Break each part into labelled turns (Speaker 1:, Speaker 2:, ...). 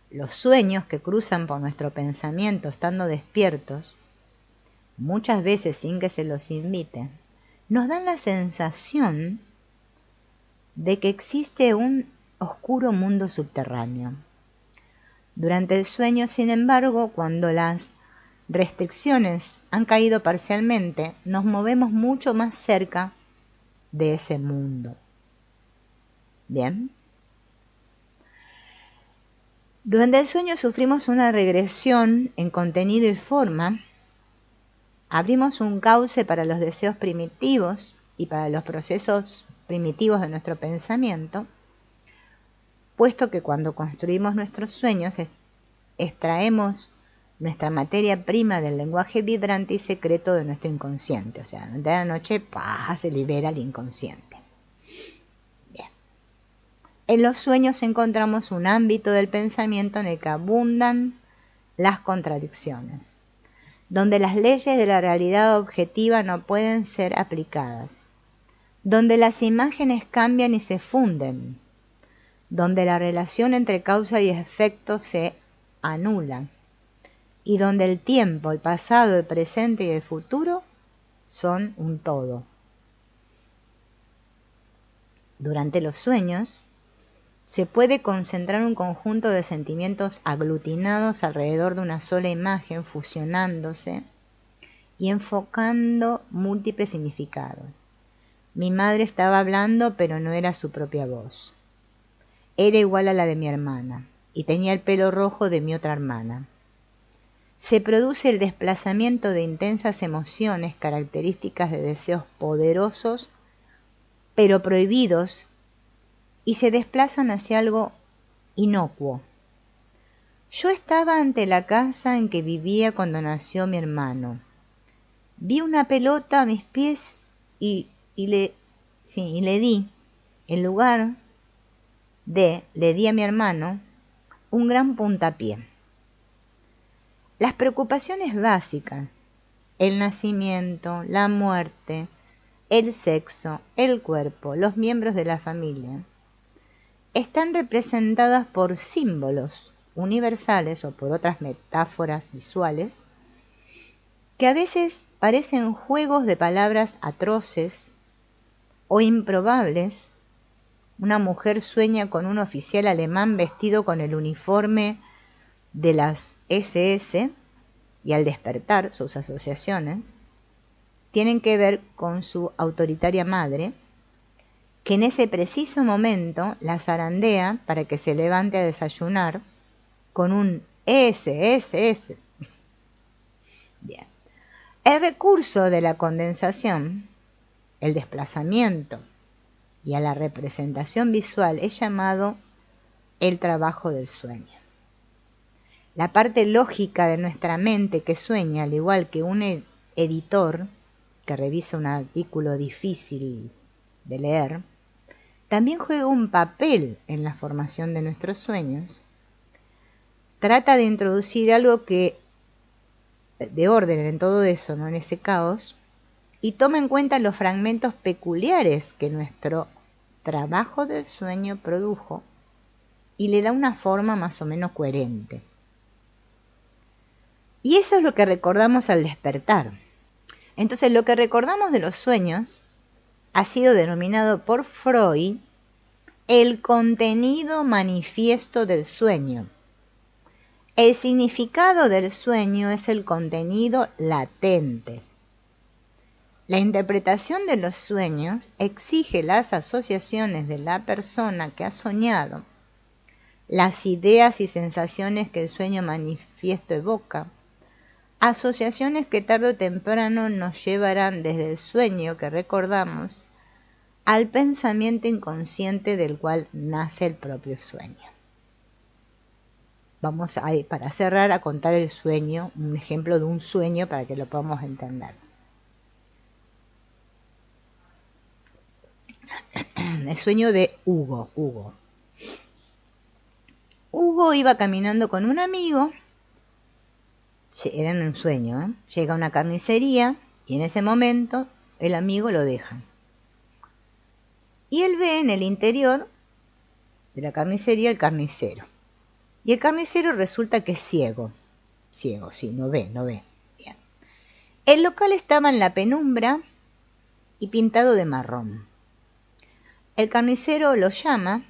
Speaker 1: Los sueños que cruzan por nuestro pensamiento estando despiertos, muchas veces sin que se los invite, nos dan la sensación de que existe un oscuro mundo subterráneo. Durante el sueño, sin embargo, cuando las restricciones han caído parcialmente, nos movemos mucho más cerca de ese mundo. Bien. Durante el sueño sufrimos una regresión en contenido y forma, abrimos un cauce para los deseos primitivos y para los procesos primitivos de nuestro pensamiento, puesto que cuando construimos nuestros sueños extraemos nuestra materia prima del lenguaje vibrante y secreto de nuestro inconsciente. O sea, durante la noche se libera el inconsciente. Bien. En los sueños encontramos un ámbito del pensamiento en el que abundan las contradicciones, donde las leyes de la realidad objetiva no pueden ser aplicadas, donde las imágenes cambian y se funden, donde la relación entre causa y efecto se anula, y donde el tiempo, el pasado, el presente y el futuro son un todo. Durante los sueños se puede concentrar un conjunto de sentimientos aglutinados alrededor de una sola imagen, fusionándose y enfocando múltiples significados. Mi madre estaba hablando, pero no era su propia voz. Era igual a la de mi hermana, y tenía el pelo rojo de mi otra hermana. Se produce el desplazamiento de intensas emociones características de deseos poderosos, pero prohibidos, y se desplazan hacia algo inocuo. Yo estaba ante la casa en que vivía cuando nació mi hermano. Vi una pelota a mis pies y le di, en lugar de le di a mi hermano, un gran puntapié. Las preocupaciones básicas, el nacimiento, la muerte, el sexo, el cuerpo, los miembros de la familia, están representadas por símbolos universales o por otras metáforas visuales que a veces parecen juegos de palabras atroces o improbables. Una mujer sueña con un oficial alemán vestido con el uniforme de las SS y al despertar sus asociaciones tienen que ver con su autoritaria madre, que en ese preciso momento la zarandea para que se levante a desayunar con un SSS. Bien. El recurso de la condensación, el desplazamiento y a la representación visual es llamado el trabajo del sueño. La parte lógica de nuestra mente que sueña, al igual que un editor que revisa un artículo difícil de leer, también juega un papel en la formación de nuestros sueños. Trata de introducir algo de orden en todo eso, ¿no? En ese caos, y toma en cuenta los fragmentos peculiares que nuestro trabajo del sueño produjo y le da una forma más o menos coherente. Y eso es lo que recordamos al despertar. Entonces, lo que recordamos de los sueños ha sido denominado por Freud el contenido manifiesto del sueño. El significado del sueño es el contenido latente. La interpretación de los sueños exige las asociaciones de la persona que ha soñado, las ideas y sensaciones que el sueño manifiesto evoca, asociaciones que tarde o temprano nos llevarán desde el sueño que recordamos al pensamiento inconsciente del cual nace el propio sueño. Vamos para cerrar a contar el sueño, un ejemplo de un sueño para que lo podamos entender. El sueño de Hugo. Hugo iba caminando con un amigo. Era en un sueño, ¿eh? Llega a una carnicería y en ese momento el amigo lo deja. Y él ve en el interior de la carnicería el carnicero. y el carnicero resulta que es ciego. Ciego, sí, no ve. Bien. El local estaba en la penumbra y pintado de marrón. El carnicero lo llama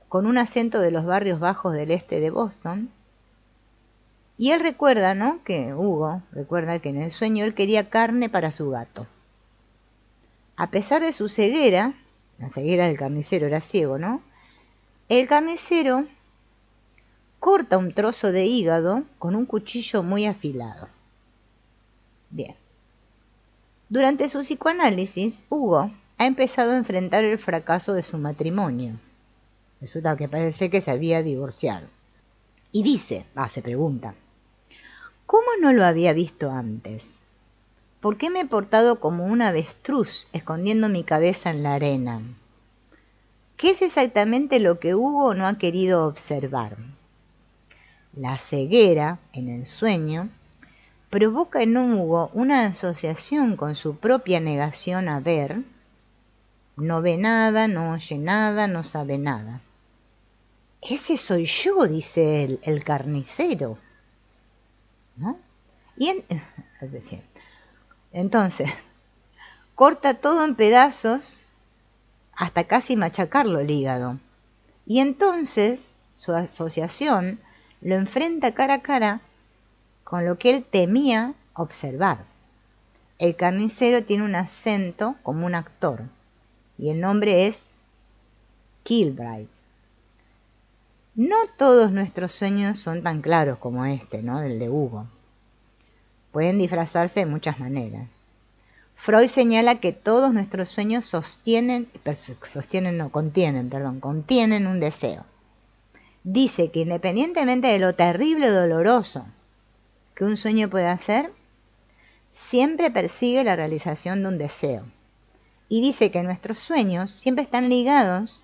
Speaker 1: con un acento de los barrios bajos del este de Boston, y él recuerda, ¿no?, que Hugo recuerda que en el sueño él quería carne para su gato. A pesar de su ceguera, la ceguera del carnicero, era ciego, ¿no?, el carnicero corta un trozo de hígado con un cuchillo muy afilado. Bien. Durante su psicoanálisis, Hugo ha empezado a enfrentar el fracaso de su matrimonio. Resulta que parece que se había divorciado. Y dice, se pregunta, ¿cómo no lo había visto antes? ¿Por qué me he portado como un avestruz escondiendo mi cabeza en la arena? ¿Qué es exactamente lo que Hugo no ha querido observar? La ceguera, en el sueño, provoca en Hugo una asociación con su propia negación a ver. No ve nada, no oye nada, no sabe nada. Ese soy yo, dice él, el carnicero, ¿no? Entonces, corta todo en pedazos hasta casi machacarlo el hígado. Y entonces su asociación lo enfrenta cara a cara con lo que él temía observar. El carnicero tiene un acento como un actor y el nombre es Kilbride. No todos nuestros sueños son tan claros como este, ¿no?, el de Hugo. Pueden disfrazarse de muchas maneras. Freud señala que todos nuestros sueños contienen un deseo. Dice que independientemente de lo terrible o doloroso que un sueño puede hacer, siempre persigue la realización de un deseo. Y dice que nuestros sueños siempre están ligados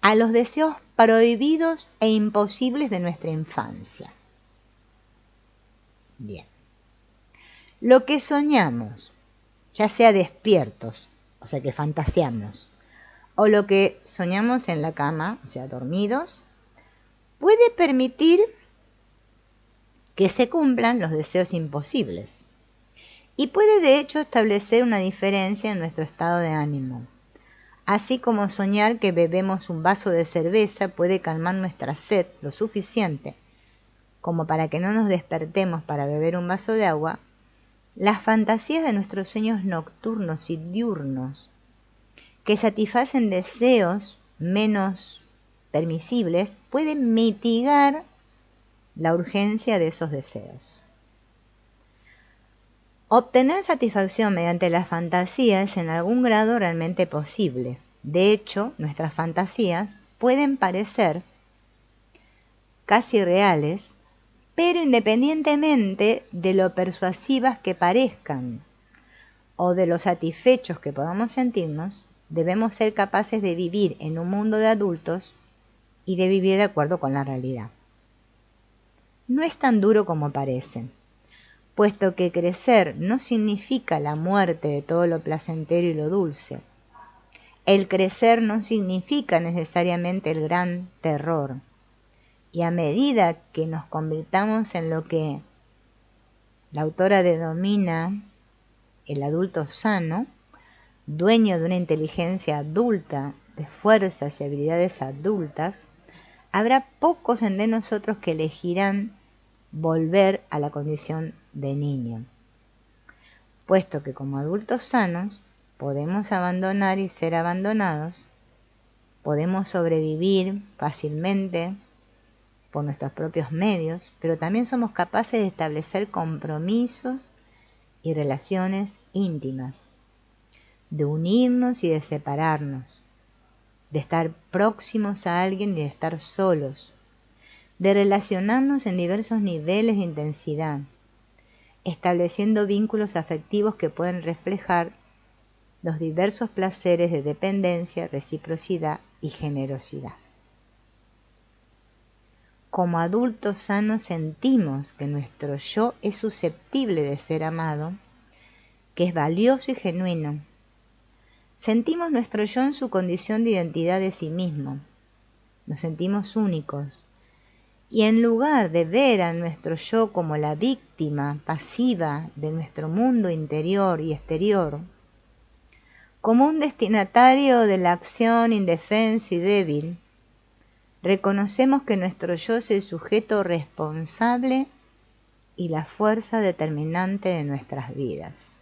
Speaker 1: a los deseos prohibidos e imposibles de nuestra infancia. Bien. Lo que soñamos, ya sea despiertos, o sea que fantaseamos, o lo que soñamos en la cama, o sea dormidos, puede permitir que se cumplan los deseos imposibles y puede de hecho establecer una diferencia en nuestro estado de ánimo. Así como soñar que bebemos un vaso de cerveza puede calmar nuestra sed lo suficiente como para que no nos despertemos para beber un vaso de agua, las fantasías de nuestros sueños nocturnos y diurnos, que satisfacen deseos menos permisibles, pueden mitigar la urgencia de esos deseos. Obtener satisfacción mediante la fantasía es en algún grado realmente posible. De hecho, nuestras fantasías pueden parecer casi reales, pero independientemente de lo persuasivas que parezcan o de lo satisfechos que podamos sentirnos, debemos ser capaces de vivir en un mundo de adultos y de vivir de acuerdo con la realidad. No es tan duro como parece, puesto que crecer no significa la muerte de todo lo placentero y lo dulce. El crecer no significa necesariamente el gran terror. Y a medida que nos convirtamos en lo que la autora denomina el adulto sano, dueño de una inteligencia adulta, de fuerzas y habilidades adultas, habrá pocos de nosotros que elegirán volver a la condición de niño, puesto que como adultos sanos podemos abandonar y ser abandonados, podemos sobrevivir fácilmente por nuestros propios medios, pero también somos capaces de establecer compromisos y relaciones íntimas, de unirnos y de separarnos, de estar próximos a alguien y de estar solos, de relacionarnos en diversos niveles de intensidad, estableciendo vínculos afectivos que pueden reflejar los diversos placeres de dependencia, reciprocidad y generosidad. Como adultos sanos sentimos que nuestro yo es susceptible de ser amado, que es valioso y genuino. Sentimos nuestro yo en su condición de identidad de sí mismo. Nos sentimos únicos Y en lugar de ver a nuestro yo como la víctima pasiva de nuestro mundo interior y exterior, como un destinatario de la acción indefenso y débil, reconocemos que nuestro yo es el sujeto responsable y la fuerza determinante de nuestras vidas.